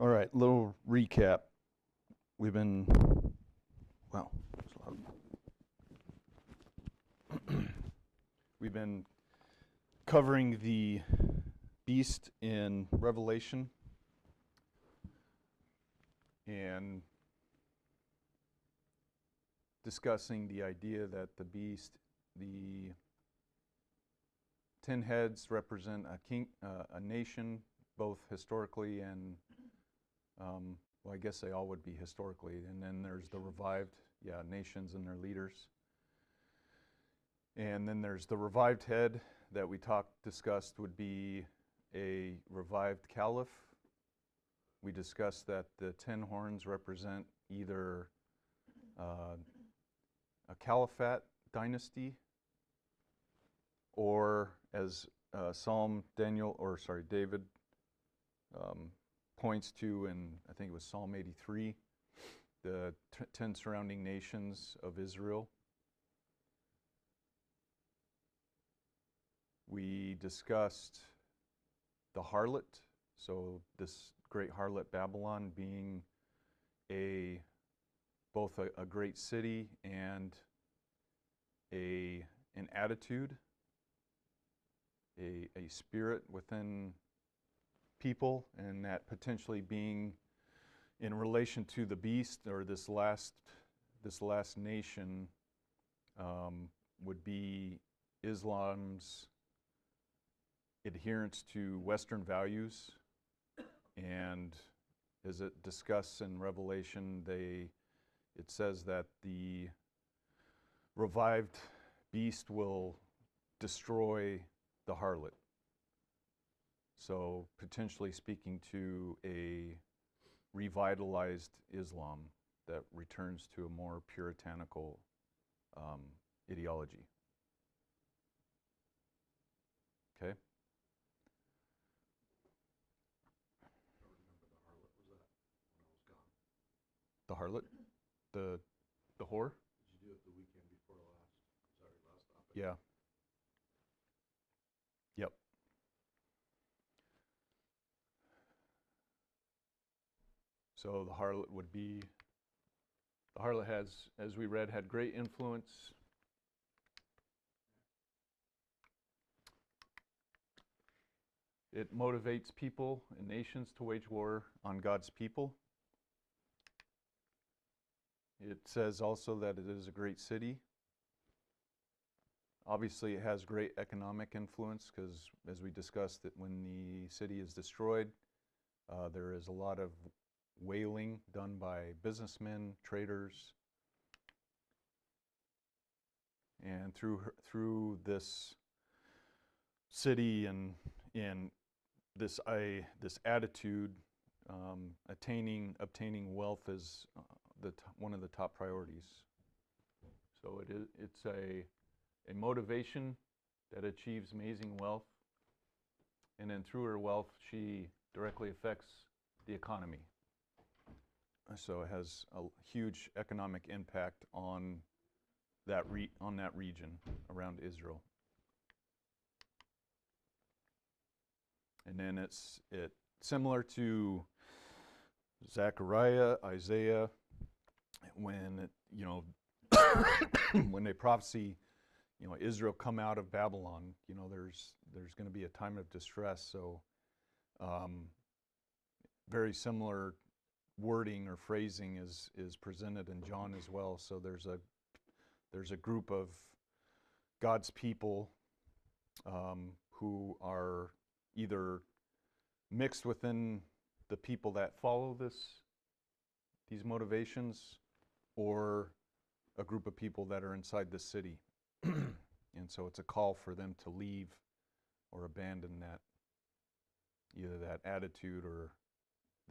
All right, little recap. We've been, well, there's a lot we've been covering the beast in Revelation and discussing the idea that the beast, the 10 heads represent a nation, both historically and, well, I guess they all would be historically. And then there's the revived, nations and their leaders. And then there's the revived head that we discussed would be a revived caliph. We discussed that the 10 horns represent either a caliphate dynasty, or as David points to in, I think it was Psalm 83, the 10 surrounding nations of Israel. We discussed the harlot, so this great harlot Babylon being both a great city and an attitude, a spirit within people, and that potentially being in relation to the beast, or this last nation, would be Islam's adherence to Western values. And as it discussed in Revelation, it says that the revived beast will destroy the harlot. So potentially speaking to a revitalized Islam that returns to a more puritanical ideology. Okay? The harlot? The whore? Did you do it the weekend before last? Sorry, last topic. Yeah. Yep. So the harlot has, as we read, had great influence. It motivates people and nations to wage war on God's people. It says also that it is a great city. Obviously, it has great economic influence because, as we discussed, that when the city is destroyed, there is a lot of whaling done by businessmen, traders, and through this city and this attitude, obtaining wealth is one of the top priorities. So it's a motivation that achieves amazing wealth, and then through her wealth, she directly affects the economy. So it has a huge economic impact on that region around Israel. And then it's similar to Zechariah, Isaiah, when when they prophesy, Israel come out of Babylon. There's going to be a time of distress. So very similar wording or phrasing is presented in John as well. So there's a group of God's people who are either mixed within the people that follow these motivations, or a group of people that are inside the city. And so it's a call for them to leave or abandon either that attitude or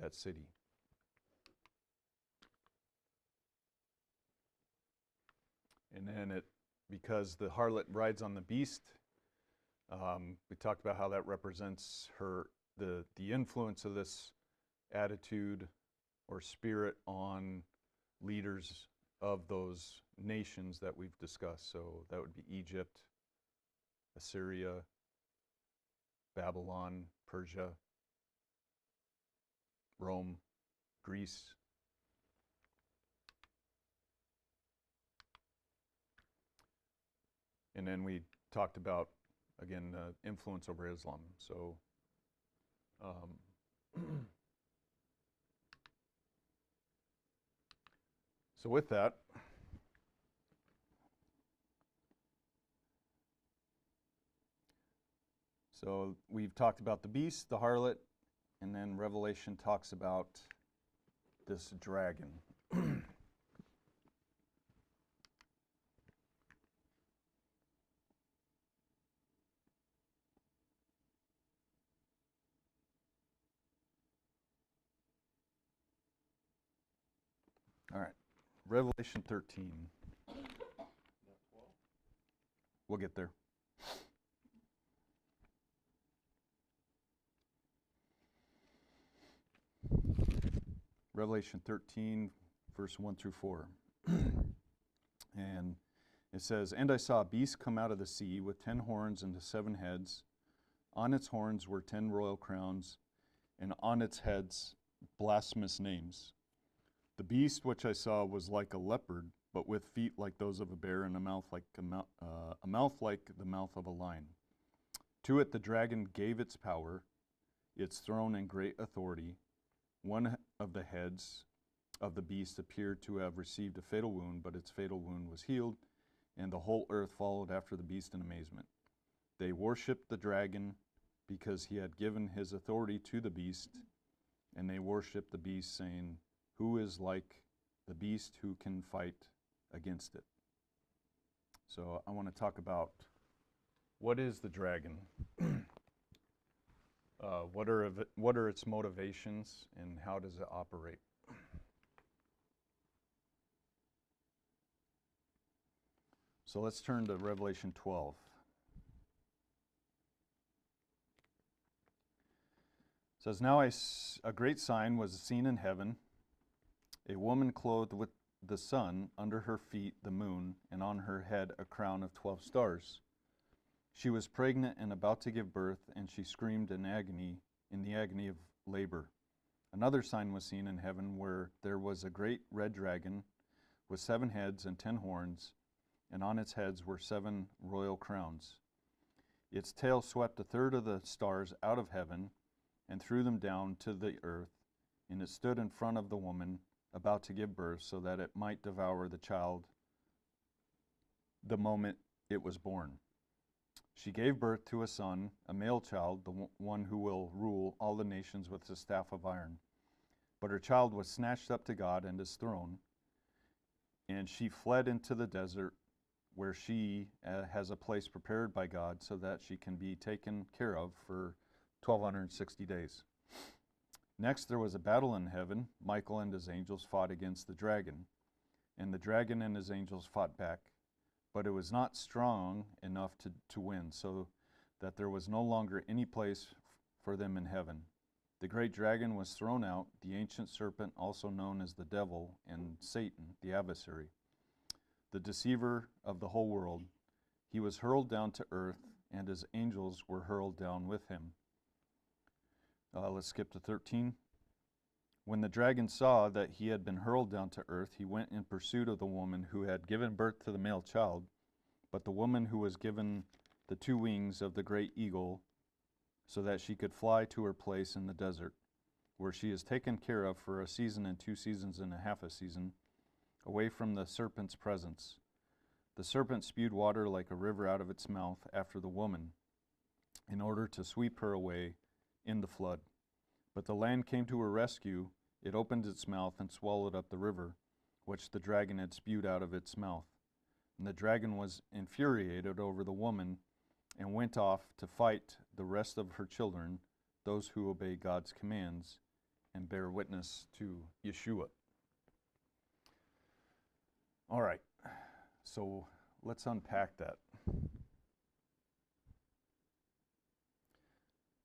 that city. And then because the harlot rides on the beast, we talked about how that represents the influence of this attitude or spirit on leaders of those nations that we've discussed. So that would be Egypt, Assyria, Babylon, Persia, Rome, Greece. And then we talked about, again, the influence over Islam. So so with that, so we've talked about the beast, the harlot, and then Revelation talks about this dragon. All right, Revelation 13. Not 12? We'll get there. Revelation 13, verse 1 through 4. And it says, "And I saw a beast come out of the sea with 10 horns and 7 heads. On its horns were 10 royal crowns, and on its heads blasphemous names. The beast which I saw was like a leopard, but with feet like those of a bear, and a mouth like the mouth of a lion. To it the dragon gave its power, its throne and great authority. One of the heads of the beast appeared to have received a fatal wound, but its fatal wound was healed, and the whole earth followed after the beast in amazement. They worshipped the dragon because he had given his authority to the beast, and they worshipped the beast, saying, 'Who is like the beast, who can fight against it?'" So I want to talk about, what is the dragon? What are its motivations, and how does it operate? So let's turn to Revelation 12. It says, "Now a great sign was seen in heaven, a woman clothed with the sun, under her feet the moon, and on her head a crown of 12 stars. She was pregnant and about to give birth, and she screamed in the agony of labor. Another sign was seen in heaven, where there was a great red dragon with 7 heads and 10 horns, and on its heads were 7 royal crowns. Its tail swept a third of the stars out of heaven and threw them down to the earth, and it stood in front of the woman about to give birth, so that it might devour the child the moment it was born. She gave birth to a son, a male child, the one who will rule all the nations with a staff of iron. But her child was snatched up to God and his throne, and she fled into the desert, where she has a place prepared by God so that she can be taken care of for 1260 days. Next there was a battle in heaven. Michael and his angels fought against the dragon, and the dragon and his angels fought back. But it was not strong enough to win, so that there was no longer any place for them in heaven. The great dragon was thrown out, the ancient serpent, also known as the devil and Satan, the adversary, the deceiver of the whole world. He was hurled down to earth, and his angels were hurled down with him." Let's skip to 13. "When the dragon saw that he had been hurled down to earth, he went in pursuit of the woman who had given birth to the male child. But the woman who was given the 2 wings of the great eagle, so that she could fly to her place in the desert, where she is taken care of for a season and 2 seasons and a half a season, away from the serpent's presence. The serpent spewed water like a river out of its mouth after the woman, in order to sweep her away in the flood. But the land came to her rescue. It opened its mouth and swallowed up the river, which the dragon had spewed out of its mouth. And the dragon was infuriated over the woman and went off to fight the rest of her children, those who obey God's commands and bear witness to Yeshua." All right, so let's unpack that.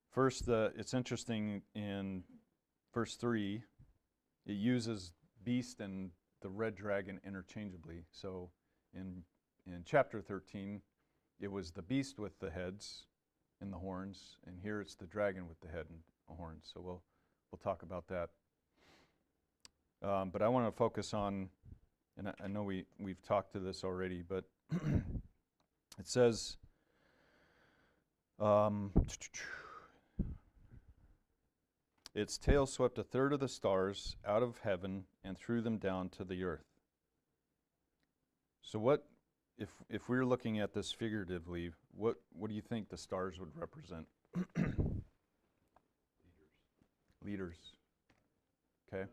First, it's interesting in verse 3, it uses beast and the red dragon interchangeably. So in chapter 13, it was the beast with the heads and the horns, and here it's the dragon with the head and the horns. So we'll talk about that But I want to focus on, and I know we've talked to this already, but it says, its tail swept a third of the stars out of heaven and threw them down to the earth. So what, if we were looking at this figuratively, what do you think the stars would represent? Leaders. Okay.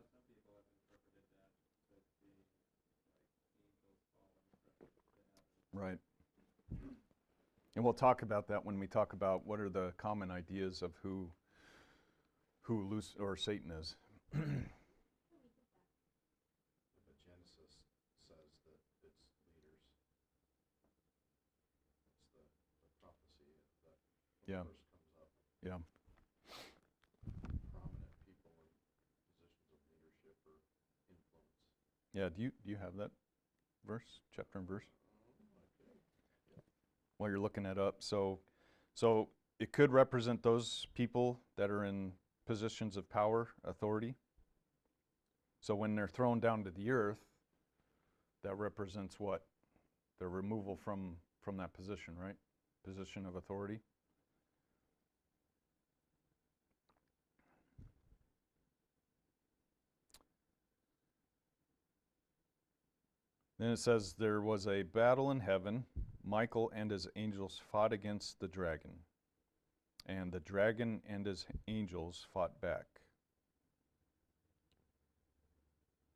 Right. And we'll talk about that when we talk about what are the common ideas of who Satan is. But Genesis says that it's leaders. It's the prophecy that Yeah. first comes up. Yeah. Prominent people in positions of leadership or influence. Yeah. Do you have that verse, chapter and verse? While you're looking that up, so it could represent those people that are in positions of power, authority. So when they're thrown down to the earth, that represents what? The removal from that position, right? Position of authority. Then it says, there was a battle in heaven. Michael and his angels fought against the dragon, and the dragon and his angels fought back.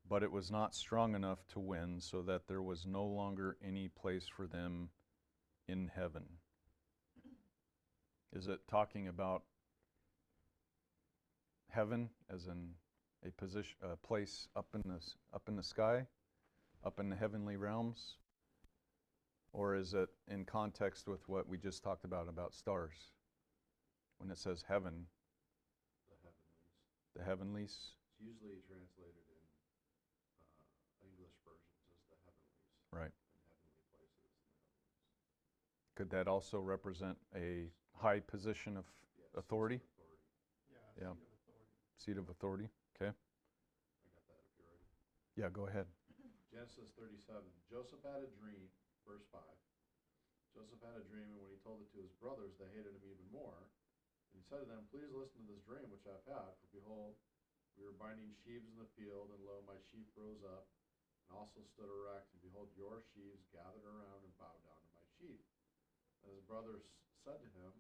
But it was not strong enough to win, so that there was no longer any place for them in heaven. Is it talking about heaven as in a position, a place up in the sky, up in the heavenly realms? Or is it in context with what we just talked about stars? When it says heaven, The heavenlies. the heavenlies? It's usually translated in English versions as the heavenlies. Right. And heavenly places in the heavenlies. Could that also represent a high position of Yes, authority? Yeah, Yeah. seat of authority. Seat of authority. Okay. I got that if you're ready. Yeah, go ahead. Genesis 37. Joseph had a dream, verse 5. Joseph had a dream, and when he told it to his brothers, they hated him even more. And he said to them, please listen to this dream which I have had, for behold, we were binding sheaves in the field, and lo, my sheaf rose up, and also stood erect, and behold, your sheaves gathered around and bowed down to my sheaf. And his brothers said to him,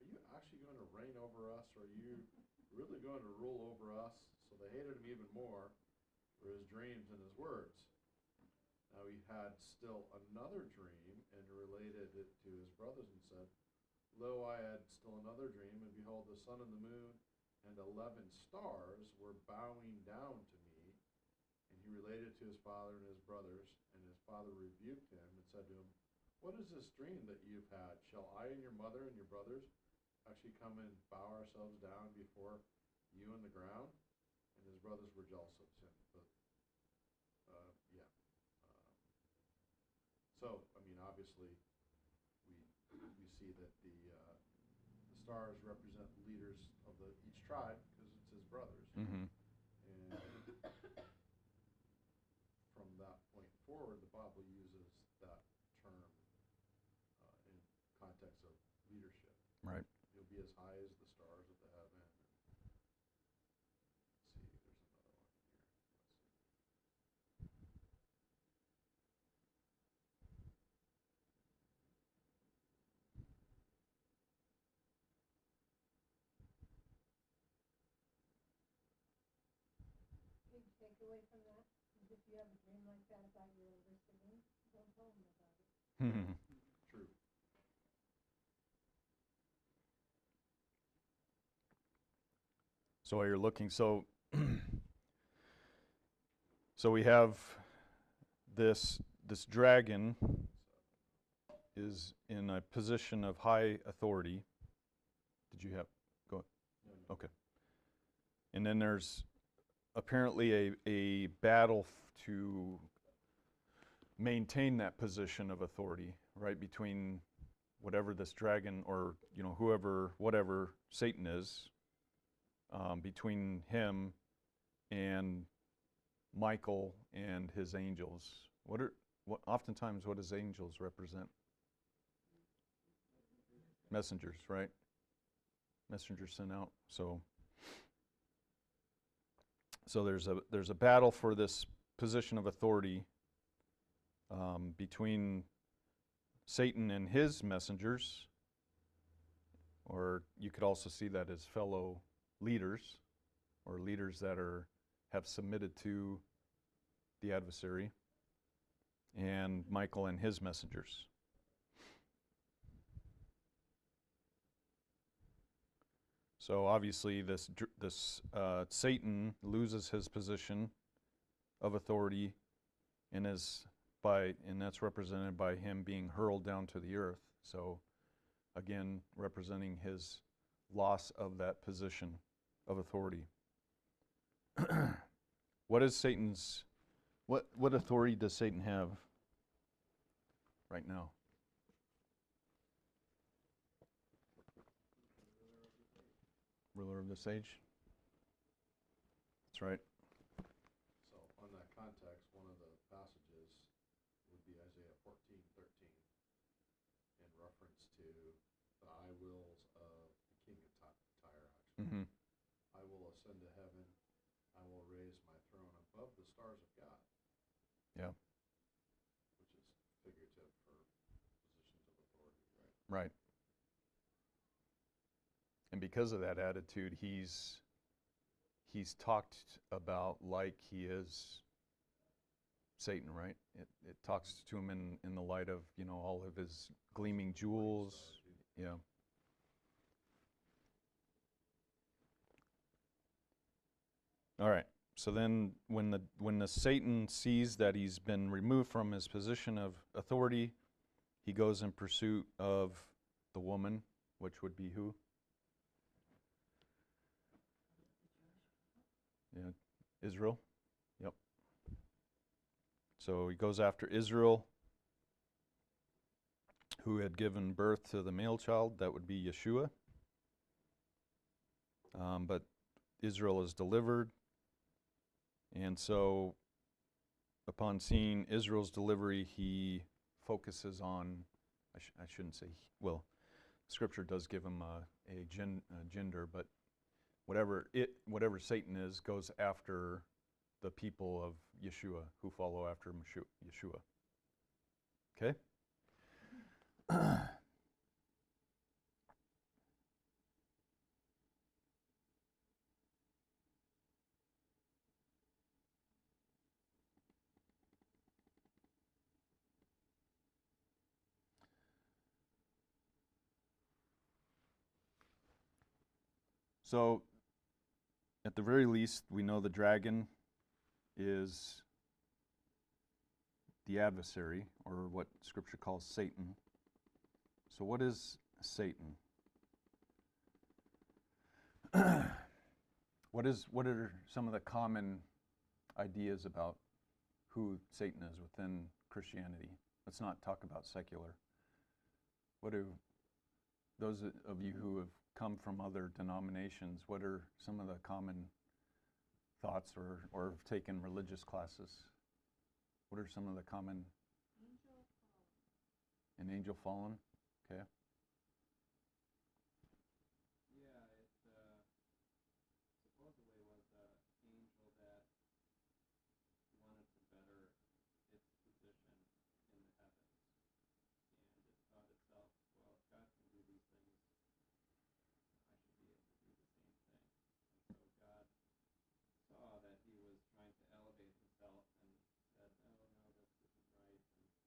are you actually going to reign over us, or are you really going to rule over us? So they hated him even more for his dreams and his words. Now he had still another dream, and related it to his brothers, and said, lo, I had still another dream, and behold, the sun and the moon and 11 stars were bowing down to me. And he related to his father and his brothers, and his father rebuked him and said to him, what is this dream that you've had? Shall I and your mother and your brothers actually come and bow ourselves down before you in the ground? And his brothers were jealous of him. But yeah. So, I mean, obviously, we see that the stars represent leaders of each tribe because it's his brothers. Mm-hmm. And from that point forward, the Bible uses that term in context of leadership. Right. You'll be as high as the stars of the heaven. Let's see, there's another one here. Let's see. Big takeaway from that is if you have a dream like that about your older sibling, don't tell them about it. True. So while you're looking, so we have this dragon is in a position of high authority. Did you have No. okay? And then there's apparently a battle to maintain that position of authority, right, between whatever this dragon or whoever, whatever Satan is, between him and Michael and his angels. Oftentimes what does angels represent? Messengers, right? Messengers sent out. So there's a battle for this position of authority between Satan and his messengers, or you could also see that as fellow leaders, or leaders that have submitted to the adversary, and Michael and his messengers. So obviously this Satan loses his position of authority, and that's represented by him being hurled down to the earth. So again, representing his loss of that position of authority. What authority does Satan have right now? Ruler of this age? That's right. So on that context, one of the passages would be Isaiah 14:13, in reference to the I wills of the king of Tyre, actually. Mm-hmm. I will ascend to heaven. I will raise my throne above the stars of God. Yeah. Which is figurative for positions of authority, right? Right. And because of that attitude, he's talked about like he is Satan, right? It talks to him in the light of, all of his gleaming jewels. Yeah. All right. So then when the Satan sees that he's been removed from his position of authority, he goes in pursuit of the woman, which would be who? Yeah, Israel. Yep. So he goes after Israel, who had given birth to the male child. That would be Yeshua. But Israel is delivered. And so upon seeing Israel's delivery, he focuses on, I shouldn't say, Scripture does give him a gender, but whatever Satan is, goes after the people of Yeshua who follow after Yeshua. Okay? So, at the very least, we know the dragon is the adversary, or what Scripture calls Satan. So what is Satan? What are some of the common ideas about who Satan is within Christianity? Let's not talk about secular. What do those of you who have come from other denominations, what are some of the common thoughts, or have taken religious classes? What are some of the common? Angel fallen. An angel fallen? Okay. Yeah, it supposedly was an angel that wanted to better its position in the heavens. And it thought itself, well, if God can do these things, I should be able to do the same thing. And so God saw that he was trying to elevate himself and said, no, this isn't right.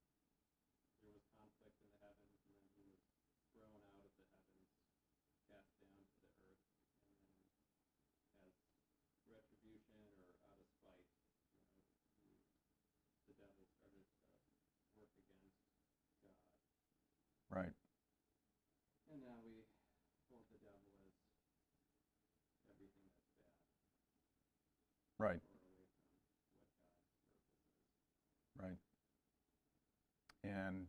And there was conflict in the heavens, and then he was thrown out of the heavens, cast down to the earth, and then as retribution or out of spite, the devil started to work against God. Right. And now we hold the devil as everything that's bad. Right. Or away from what God's purpose is. Right. And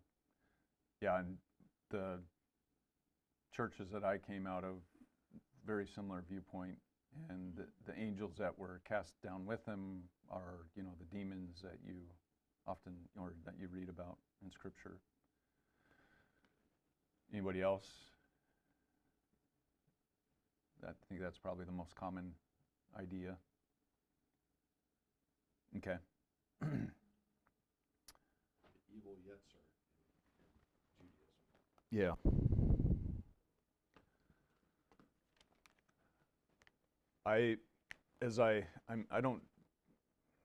yeah, and the churches that I came out of, very similar viewpoint. And the angels that were cast down with him are, you know, the demons that you often, or that you read about in Scripture. Anybody else? I think that's probably the most common idea. Okay. The evil Yetzer in Judaism. Yeah. I don't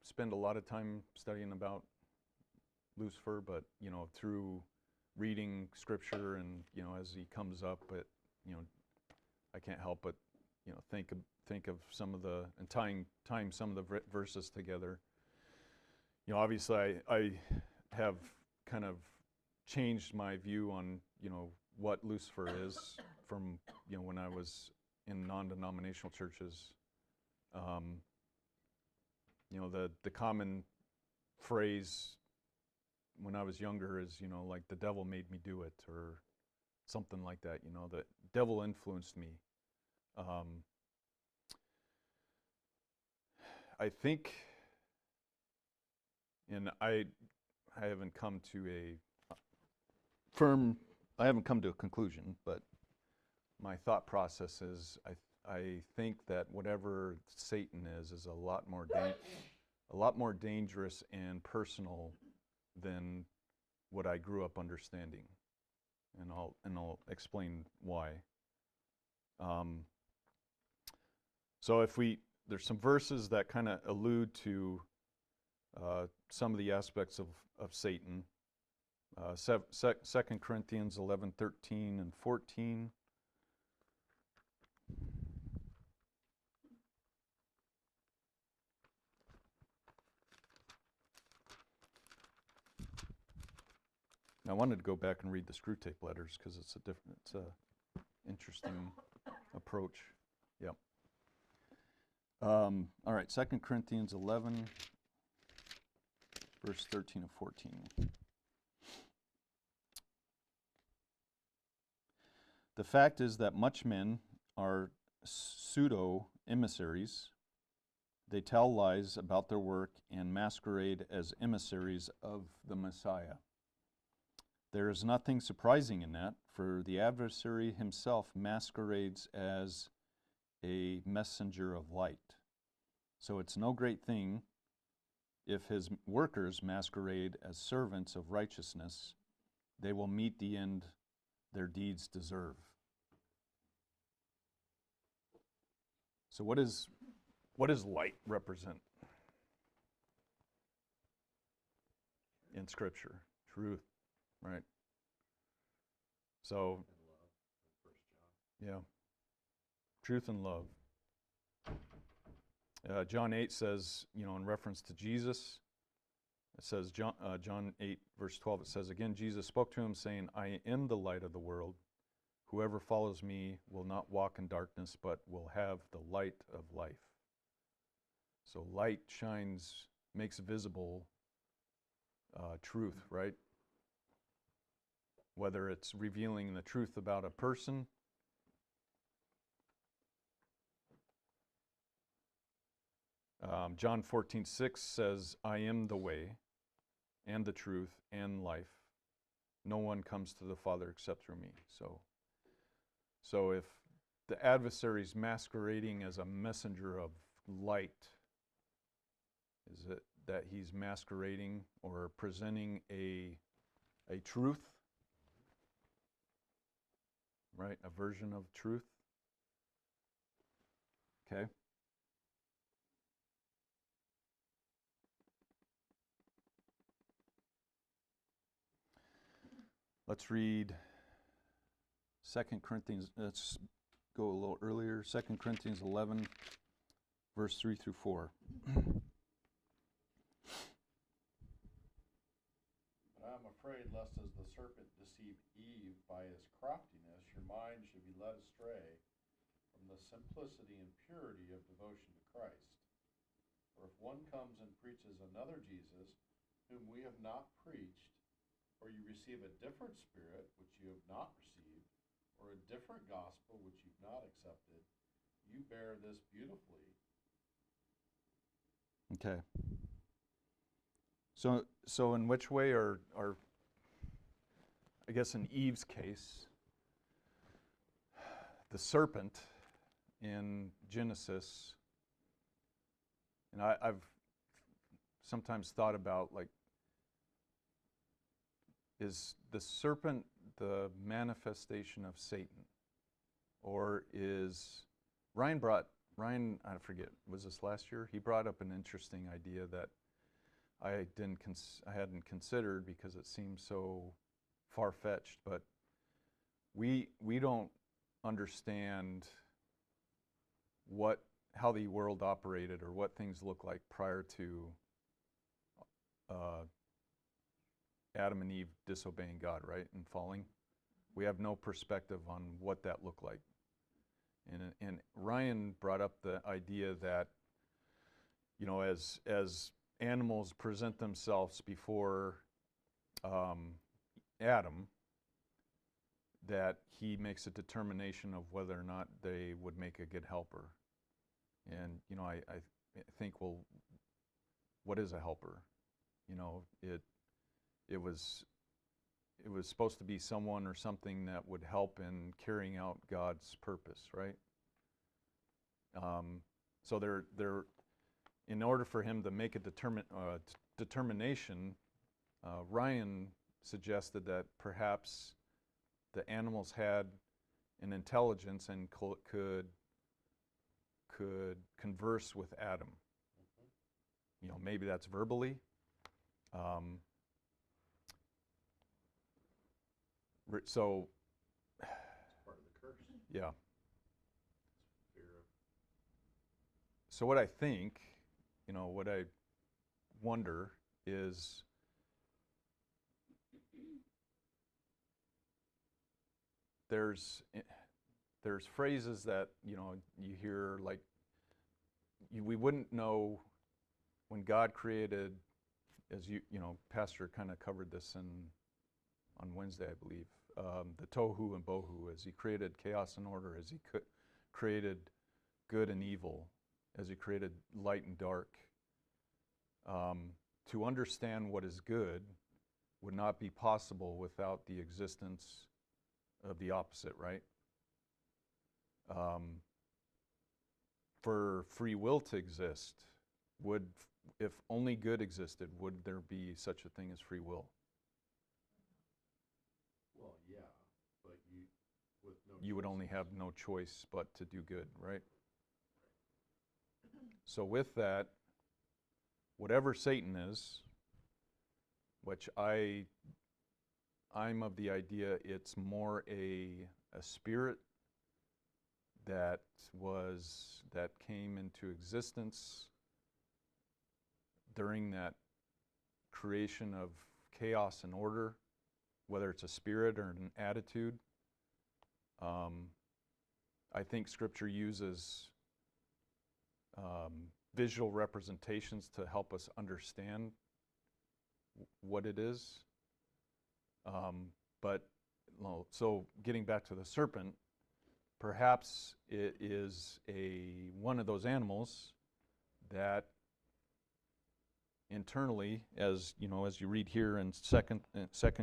spend a lot of time studying about Lucifer, but you know, through reading Scripture and you know, as he comes up, but you know, I can't help but you know think of some of the and tying some of the verses together. You know, obviously I have kind of changed my view on you know what Lucifer is from you know when I was in non-denominational churches. You know, the common phrase when I was younger is, you know, like the devil made me do it or something like that. You know, the devil influenced me. I think, and I haven't come to I haven't come to a conclusion, but my thought process is I think that whatever Satan is a lot more dangerous and personal than what I grew up understanding, and I'll explain why. So there's some verses that kind of allude to some of the aspects of Satan. 2 Corinthians 11:13 and 14. I wanted to go back and read the Screw Tape Letters because it's a interesting approach. Yep. All right, 2 Corinthians 11, verse 13 and 14. The fact is that much men are pseudo-emissaries. They tell lies about their work and masquerade as emissaries of the Messiah. There is nothing surprising in that, for the adversary himself masquerades as a messenger of light. So it's no great thing if his workers masquerade as servants of righteousness. They will meet the end their deeds deserve. So what does light represent in Scripture? Truth, right? So, And love, in 1 John. yeah, truth and love. John 8 says, you know, in reference to Jesus, it says, John 8, verse 12, it says, again, Jesus spoke to him, saying, I am the light of the world. Whoever follows me will not walk in darkness, but will have the light of life. So light shines, makes visible truth, right? Whether it's revealing the truth about a person, John 14:6 says, I am the way and the truth and life. No one comes to the Father except through me. So if the adversary's masquerading as a messenger of light, is it that he's masquerading or presenting a truth, right? A version of truth. Okay. Let's read 2 Corinthians, let's go a little earlier, 2 Corinthians 11, verse 3 through 4. But I am afraid lest as the serpent deceived Eve by his craftiness, your mind should be led astray from the simplicity and purity of devotion to Christ. For if one comes and preaches another Jesus, whom we have not preached, or you receive a different spirit which you have not received, or a different gospel which you've not accepted, you bear this beautifully. Okay. So in which way are I guess in Eve's case, the serpent in Genesis, and I've sometimes thought about, like, is the serpent the manifestation of Satan? Or is Ryan, I forget, was this last year? He brought up an interesting idea that I hadn't considered because it seems so far-fetched, but we don't understand how the world operated or what things look like prior to Adam and Eve disobeying God, right, and falling. We have no perspective on what that looked like. And Ryan brought up the idea that, you know, as animals present themselves before Adam, that he makes a determination of whether or not they would make a good helper. And, you know, I think, well, what is a helper? You know, it was supposed to be someone or something that would help in carrying out God's purpose, right? So in order for him to make a determination, Ryan suggested that perhaps the animals had an intelligence and could converse with Adam. You know, maybe that's verbally. So, It's part of the curse. yeah. Fear of. So what I think, you know, what I wonder is, there's phrases that, you know, you hear, like, we wouldn't know when God created, as you know, Pastor kind of covered this on Wednesday, I believe, the tohu and bohu, as he created chaos and order, as he created good and evil, as he created light and dark. To understand what is good would not be possible without the existence of the opposite, right? For free will to exist, if only good existed, would there be such a thing as free will? Well, yeah, but with no. You would only have no choice but to do good, right? So with that, whatever Satan is, which I'm of the idea it's more a spirit that came into existence during that creation of chaos and order, whether it's a spirit or an attitude. I think Scripture uses visual representations to help us understand what it is. But so getting back to the serpent, perhaps it is one of those animals that internally, as you know, as you read here in 2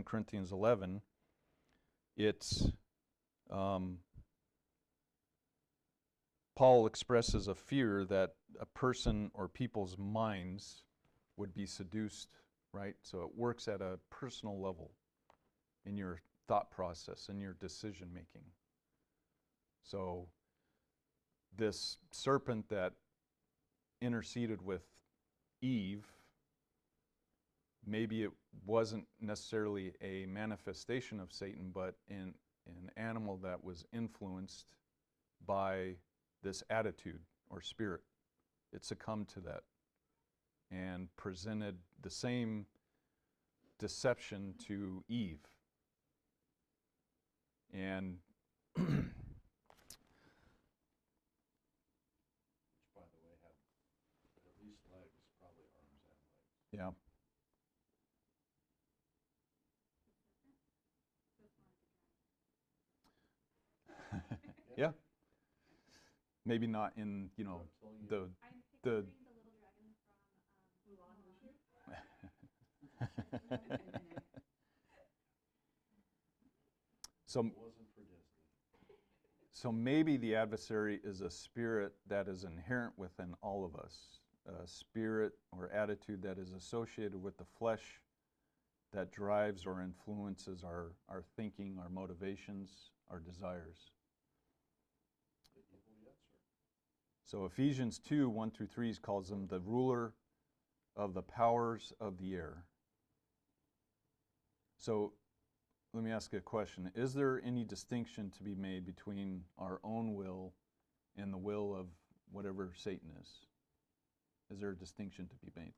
Corinthians 11, it's Paul expresses a fear that a person or people's minds would be seduced, right? So it works at a personal level in your thought process, in your decision making. So this serpent that interceded with Eve, maybe it wasn't necessarily a manifestation of Satan, but an animal that was influenced by this attitude or spirit. It succumbed to that and presented the same deception to Eve. And Which, by the way, had at least legs, probably arms and legs. yeah. Yeah. maybe not in, you know, Until you- the so It wasn't for Disney. so maybe the adversary is a spirit that is inherent within all of us, a spirit or attitude that is associated with the flesh that drives or influences our thinking, our motivations, our desires. The evil Yetzer. So Ephesians 2, 1 through 3 calls them the ruler of the powers of the air. So let me ask you a question. Is there any distinction to be made between our own will and the will of whatever Satan is? Is there a distinction to be made?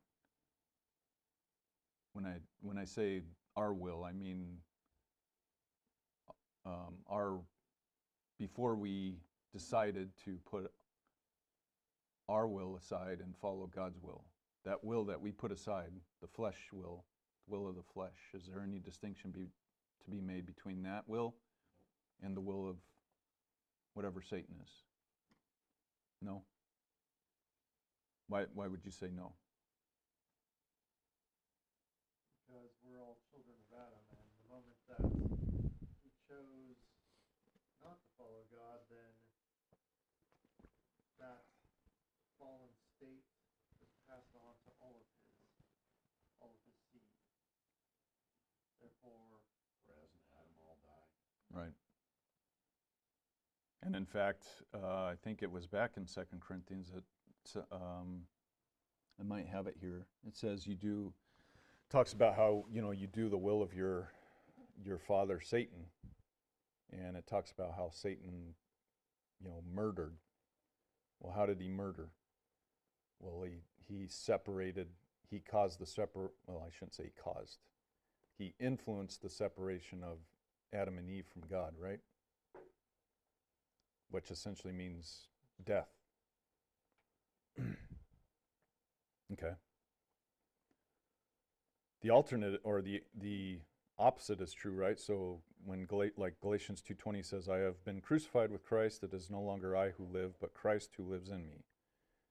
When I say our will, I mean our before we decided to put our will aside and follow God's will. That will that we put aside, the flesh will of the flesh. Is there any distinction to be made between that will and the will of whatever Satan is? No? Why would you say no? Because we're all children of Adam, and the moment that he chose not to follow God, then that fallen state was passed on to all of his seed. Therefore, Raz and Adam all die. Right. And in fact, I think it was back in 2 Corinthians that I might have it here. It says talks about how, you know, you do the will of your father Satan, and it talks about how Satan, you know, murdered. Well, how did he murder? Well, he caused well, I shouldn't say he caused. He influenced the separation of Adam and Eve from God, right? Which essentially means death. Okay. The alternate, or the opposite is true, right? So when like Galatians 2:20 says, I have been crucified with Christ, it is no longer I who live, but Christ who lives in me.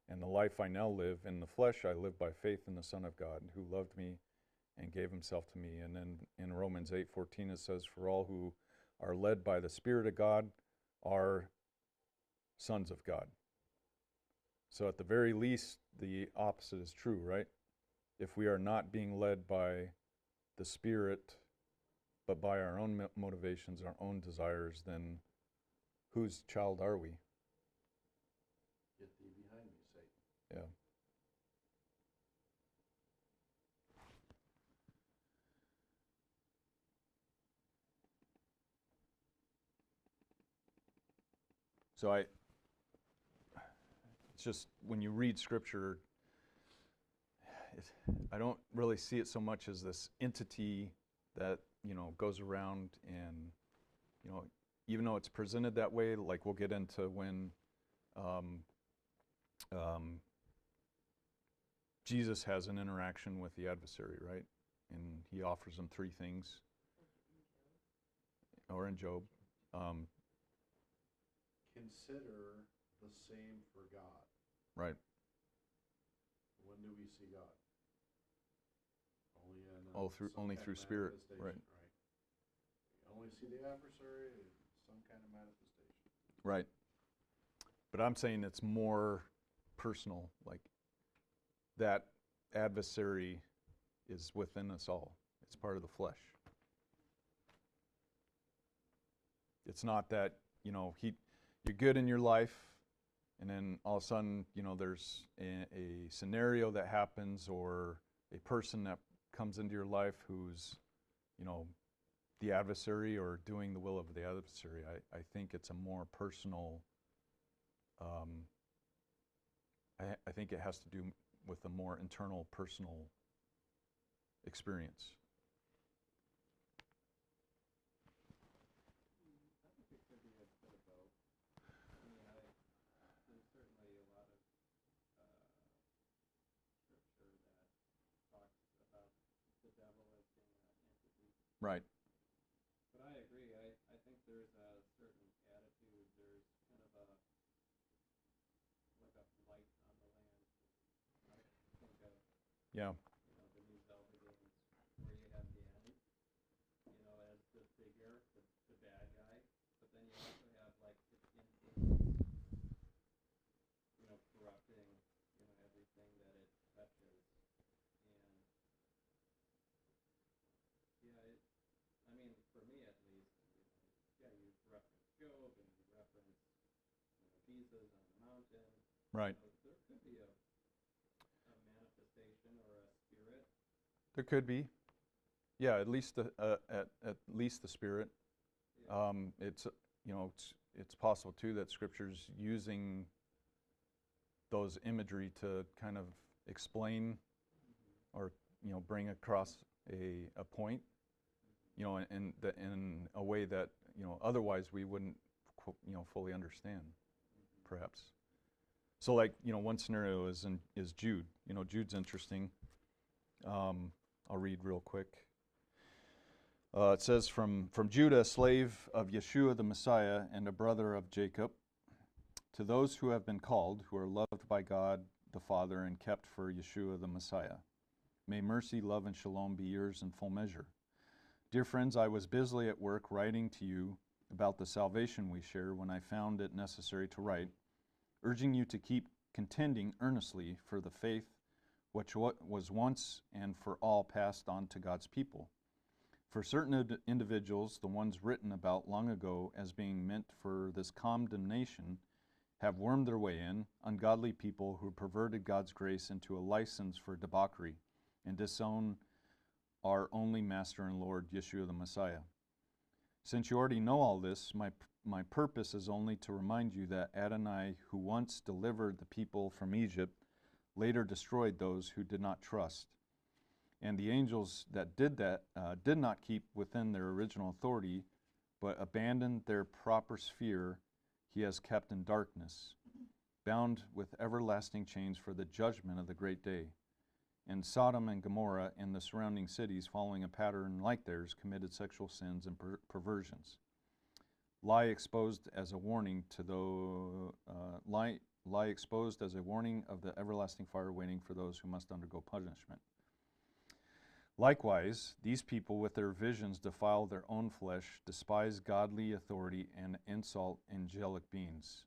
And the life I now live in the flesh, I live by faith in the Son of God, who loved me and gave himself to me. And then in Romans 8:14 it says, for all who are led by the Spirit of God are sons of God. So at the very least, the opposite is true, right? If we are not being led by the Spirit, but by our own motivations, our own desires, then whose child are we? Get thee behind me, Satan. Yeah. So it's just when you read Scripture, I don't really see it so much as this entity that, you know, goes around and, you know, even though it's presented that way, like we'll get into when Jesus has an interaction with the adversary, right? And he offers him three things. Or in Job. Consider the same for God. Right. When do we see God? Only in Only through Spirit, right? We only see the adversary in some kind of manifestation. Right. But I'm saying it's more personal, like that adversary is within us all. It's part of the flesh. It's not that, you know, you're good in your life, and then all of a sudden, you know, there's a scenario that happens or a person that comes into your life who's, you know, the adversary or doing the will of the adversary. I think it's a more personal, I think it has to do with a more internal, personal experience. I think it could be a bit of both. I mean, there's certainly a lot of scripture that talks about the devil as being an entity. Right. But I agree. I think there's a certain attitude. There's kind of a Yeah. The new Zelda games, where you have Ganon, as the figure, the bad guy, but then you also have like its influence, corrupting, everything that it touches, and yeah, I mean, for me at least, yeah, you reference Job and you reference, Jesus on the mountain. Right. There could be a manifestation or a spirit. There could be. Yeah, at least at least the spirit. Yeah. It's it's possible too that Scripture's using those imagery to kind of explain or bring across a point, in a way that otherwise we wouldn't fully understand, perhaps. So like one scenario is Jude. Jude's interesting. I'll read real quick. It says, from Judah, slave of Yeshua the Messiah and a brother of Jacob, to those who have been called, who are loved by God the Father and kept for Yeshua the Messiah. May mercy, love, and shalom be yours in full measure. Dear friends, I was busily at work writing to you about the salvation we share when I found it necessary to write, urging you to keep contending earnestly for the faith which was once and for all passed on to God's people. For certain individuals, the ones written about long ago as being meant for this condemnation, have wormed their way in, ungodly people who perverted God's grace into a license for debauchery and disown our only Master and Lord, Yeshua the Messiah. Since you already know all this, my purpose is only to remind you that Adonai, who once delivered the people from Egypt, later destroyed those who did not trust. And the angels that did not keep within their original authority, but abandoned their proper sphere, he has kept in darkness, bound with everlasting chains for the judgment of the great day. And Sodom and Gomorrah and the surrounding cities, following a pattern like theirs, committed sexual sins and perversions. Lie exposed as a warning of the everlasting fire waiting for those who must undergo punishment. Likewise, these people with their visions defile their own flesh, despise godly authority, and insult angelic beings.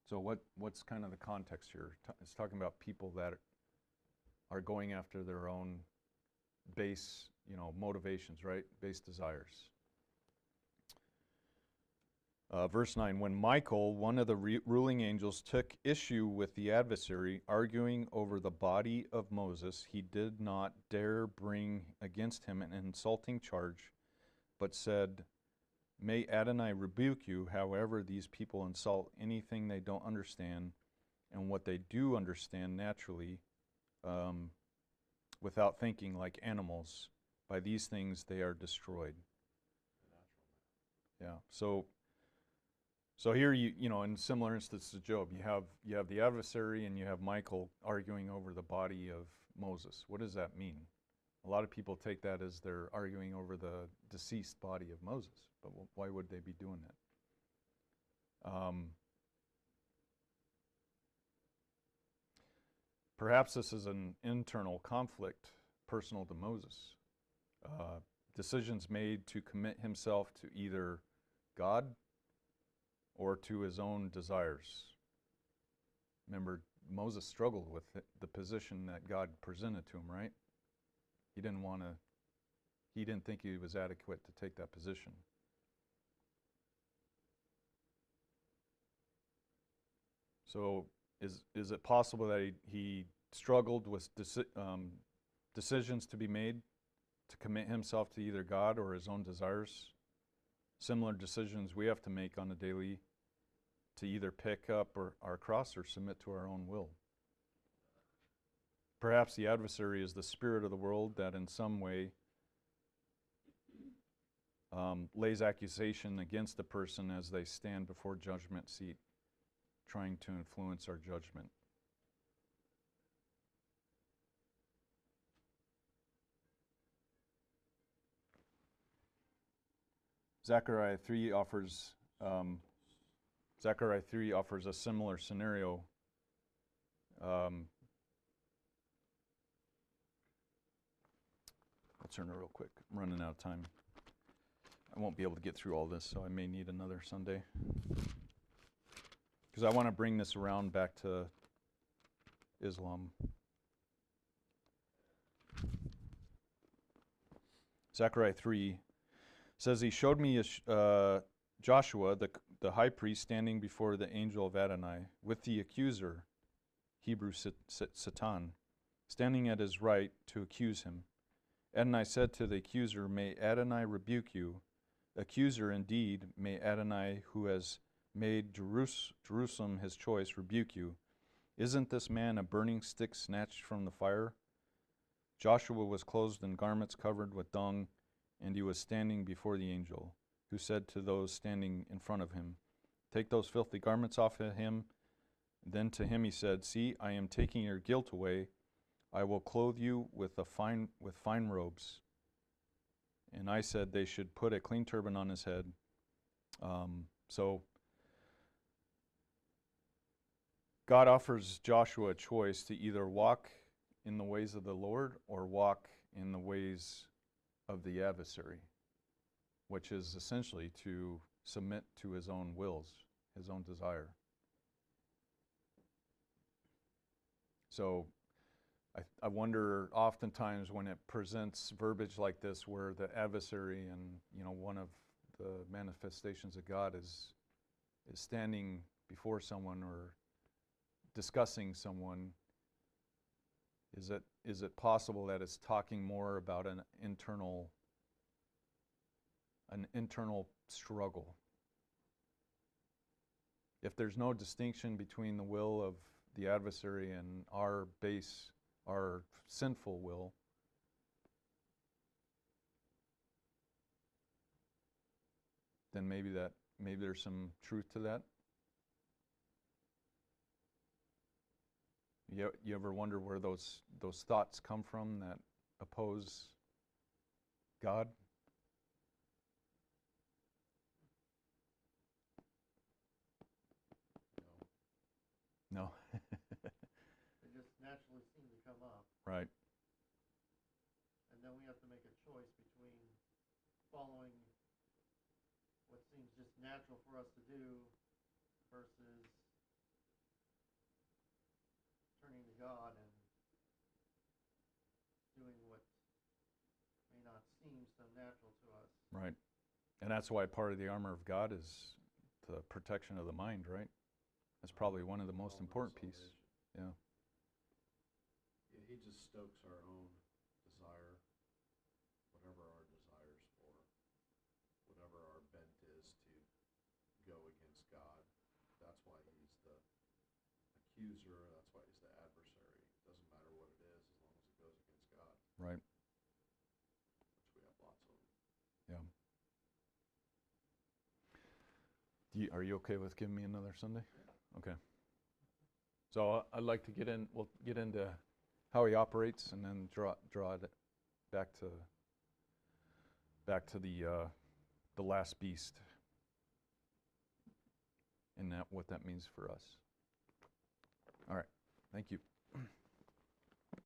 So what's kind of the context here? It's talking about people that are going after their own base, motivations, right? Base desires. Verse 9, when Michael, one of the ruling angels, took issue with the adversary, arguing over the body of Moses, he did not dare bring against him an insulting charge, but said, may Adonai rebuke you, however these people insult anything they don't understand, and what they do understand naturally, without thinking like animals. By these things they are destroyed. Yeah, so here in similar instances to Job, you have the adversary and you have Michael arguing over the body of Moses. What does that mean? A lot of people take that as they're arguing over the deceased body of Moses, but why would they be doing that? Perhaps this is an internal conflict personal to Moses. Decisions made to commit himself to either God or to his own desires. Remember, Moses struggled with the position that God presented to him, right? He didn't think he was adequate to take that position. So is it possible that he struggled with decisions to be made to commit himself to either God or his own desires? Similar decisions we have to make on a daily to either pick up our cross or submit to our own will. Perhaps the adversary is the spirit of the world that in some way lays accusation against the person as they stand before judgment seat, trying to influence our judgment. Zechariah 3 offers a similar scenario. turn it real quick. I'm running out of time. I won't be able to get through all this, so I may need another Sunday. Because I want to bring this around back to Islam. Zechariah 3 says, he showed me Joshua, the high priest, standing before the angel of Adonai, with the accuser, Hebrew Satan, standing at his right to accuse him. Adonai said to the accuser, may Adonai rebuke you. Accuser, indeed, may Adonai, who has made Jerusalem his choice, rebuke you. Isn't this man a burning stick snatched from the fire? Joshua was clothed in garments covered with dung, and he was standing before the angel, who said to those standing in front of him, take those filthy garments off of him. Then to him he said, see, I am taking your guilt away. I will clothe you with fine robes. And I said they should put a clean turban on his head. So God offers Joshua a choice to either walk in the ways of the Lord or walk in the ways of the adversary, which is essentially to submit to his own wills, his own desire. So I wonder oftentimes when it presents verbiage like this where the adversary and, you know, one of the manifestations of God is standing before someone or discussing someone, is it possible that it's talking more about an internal struggle? If there's no distinction between the will of the adversary and our sinful will, then maybe there's some truth to that. You ever wonder where those thoughts come from that oppose God? No. They just naturally seem to come up. Right. And then we have to make a choice between following what seems just natural for us to do versus turning to God and doing what may not seem so natural to us. Right. And that's why part of the armor of God is the protection of the mind, right? That's probably one of the most important pieces. Yeah. Yeah, he just stokes our own desire, whatever our desires for, whatever our bent is to go against God. That's why he's the accuser, that's why he's the adversary. It doesn't matter what it is as long as it goes against God, Right. which we have lots of. Yeah. Are you okay with giving me another Sunday? Okay. So I'd like to we'll get into how he operates and then draw it back to the last beast and what that means for us. All right. Thank you.